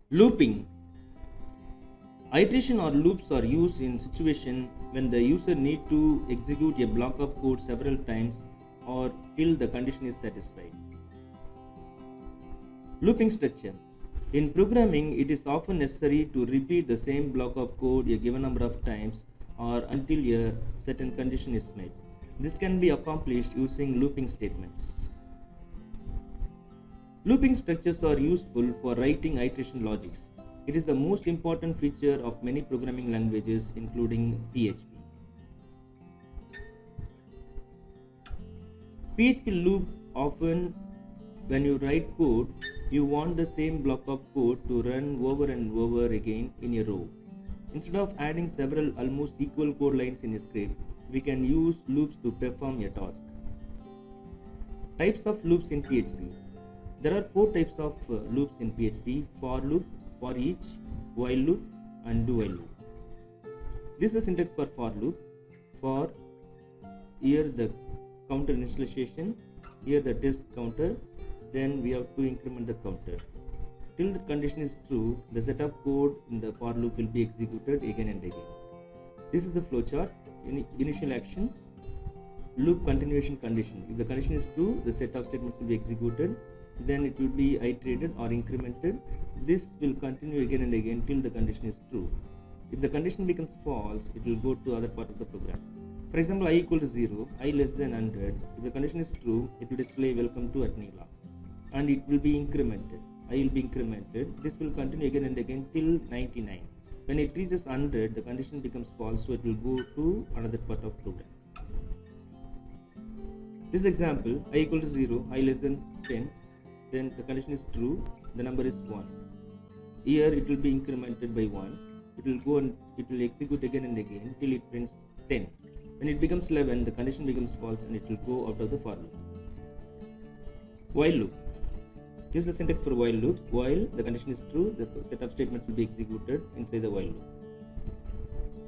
Looping. Iteration or loops are used in situation when the user need to execute a block of code several times or till the condition is satisfied. Looping structure. In programming, it is often necessary to repeat the same block of code a given number of times or until a certain condition is met. This can be accomplished using looping statements. Looping structures are useful for writing iteration logics. It is the most important feature of many programming languages, including PHP. PHP loop often, when you write code, you want the same block of code to run over and over again in a row. Instead of adding several almost equal code lines in a script, we can use loops to perform a task. Types of loops in PHP. There are 4 types of loops in PHP: for loop, for each, while loop, and do while loop. This is the syntax for loop. For here the counter initialization, here the test counter, then we have to increment the counter. Till the condition is true, the set of code in the for loop will be executed again and again. This is the flowchart. Initial action, loop continuation condition. If the condition is true, the set of statements will be executed. Then it will be iterated or incremented. This will continue again and again till the condition is true. If the condition becomes false, it will go to other part of the program. For example, I equal to 0, I less than 100. If the condition is true, it will display welcome to Atnila, and it will be incremented. I will be incremented. This will continue again and again till 99. When it reaches 100, the condition becomes false, so it will go to another part of program. This example, I equal to 0, I less than 10, then the condition is true, the number is 1. Here it will be incremented by 1. It will go and it will execute again and again till it prints 10. When it becomes 11, the condition becomes false and it will go out of the for loop. While loop. This is the syntax for while loop. While the condition is true, the set of statements will be executed inside the while loop.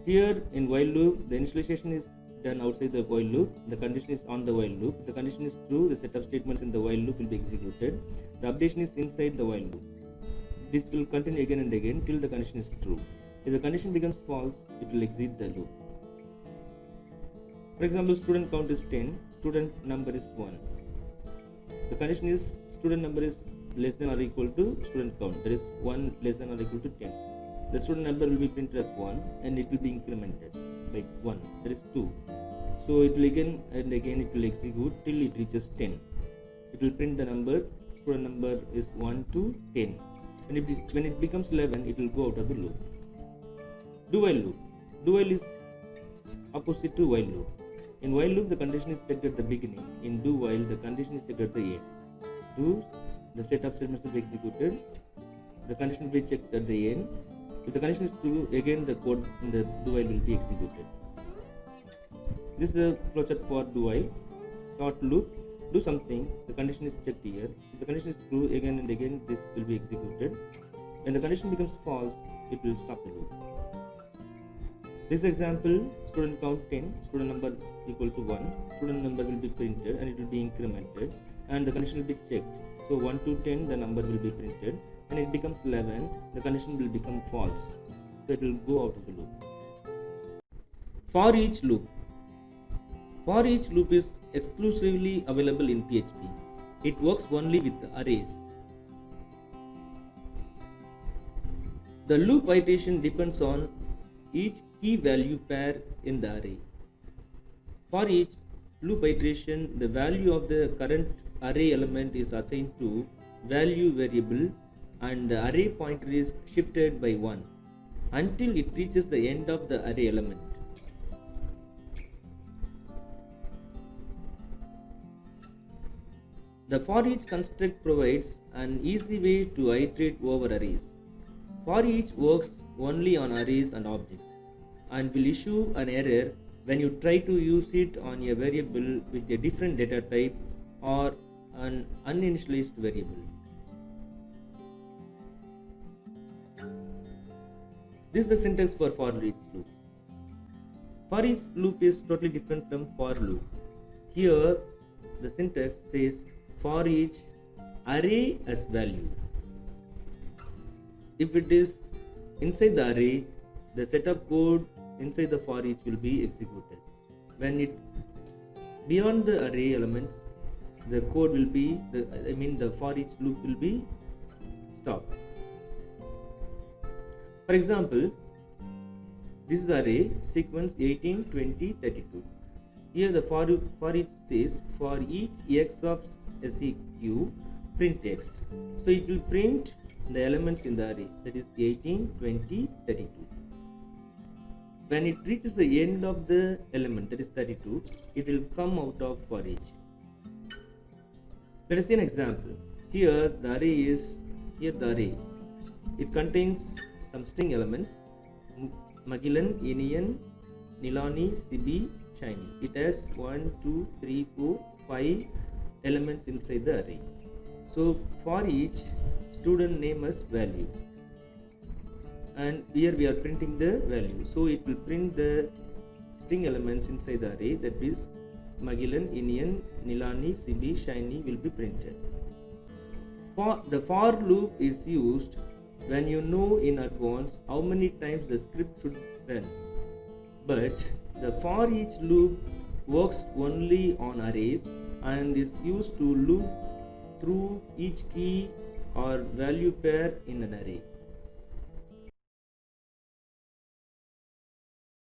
Here in while loop, the initialization is done outside the while loop. The condition is on the while loop. If the condition is true, the set of statements in the while loop will be executed. The updation is inside the while loop. This will continue again and again till the condition is true. If the condition becomes false, it will exit the loop. For example, student count is 10, student number is 1. The condition is student number is less than or equal to student count. There is 1 less than or equal to 10. The student number will be printed as 1 and it will be incremented by 1. There is 2. So it will again and again it will execute till it reaches 10. It will print the number. Student number is 1 to 10. When it becomes 11, it will go out of the loop. Do while loop. Do while is opposite to while loop. In while loop, the condition is checked at the beginning. In do while, the condition is checked at the end. Do, the set of statements will be executed. The condition will be checked at the end. If the condition is true, again the code in the do while will be executed. This is a flowchart for do while. Start loop. Do something. The condition is checked here. If the condition is true, again and again this will be executed. When the condition becomes false, it will stop the loop. This example, student count 10, student number equal to 1, student number will be printed and it will be incremented and the condition will be checked. So 1 to 10, the number will be printed. When it becomes 11, the condition will become false. So it will go out of the loop. For each loop. For each loop is exclusively available in PHP. It works only with arrays. The loop iteration depends on each key value pair in the array. For each loop iteration, the value of the current array element is assigned to value variable and the array pointer is shifted by 1 until it reaches the end of the array element. The for each construct provides an easy way to iterate over arrays. For each works only on arrays and objects and will issue an error when you try to use it on a variable with a different data type or an uninitialized variable. This is the syntax for each loop. For each loop is totally different from for loop. Here the syntax says for each array as value. if it is inside the array, the set of code inside the for each will be executed. When it beyond the array elements, the code will be the for each loop will be stopped. For example, this is the array sequence 18, 20, 32. Here the for each says for each x of seq print x. So it will print the elements in the array, that is 18, 20, 32. When it reaches the end of the element, that is 32, it will come out of for each. Let us see an example. Here the array is it contains some string elements: Magellan, Inian, Nilani, Sibi, Shiny. It has 1, 2, 3, 4, 5 elements inside the array. So for each student name as value, and here we are printing the value. So it will print the string elements inside the array, that is Magellan, Inian, Nilani, Sibi, Shiny will be printed. The for loop is used when you know in advance how many times the script should run. But the for each loop works only on arrays and is used to loop through each key or value pair in an array.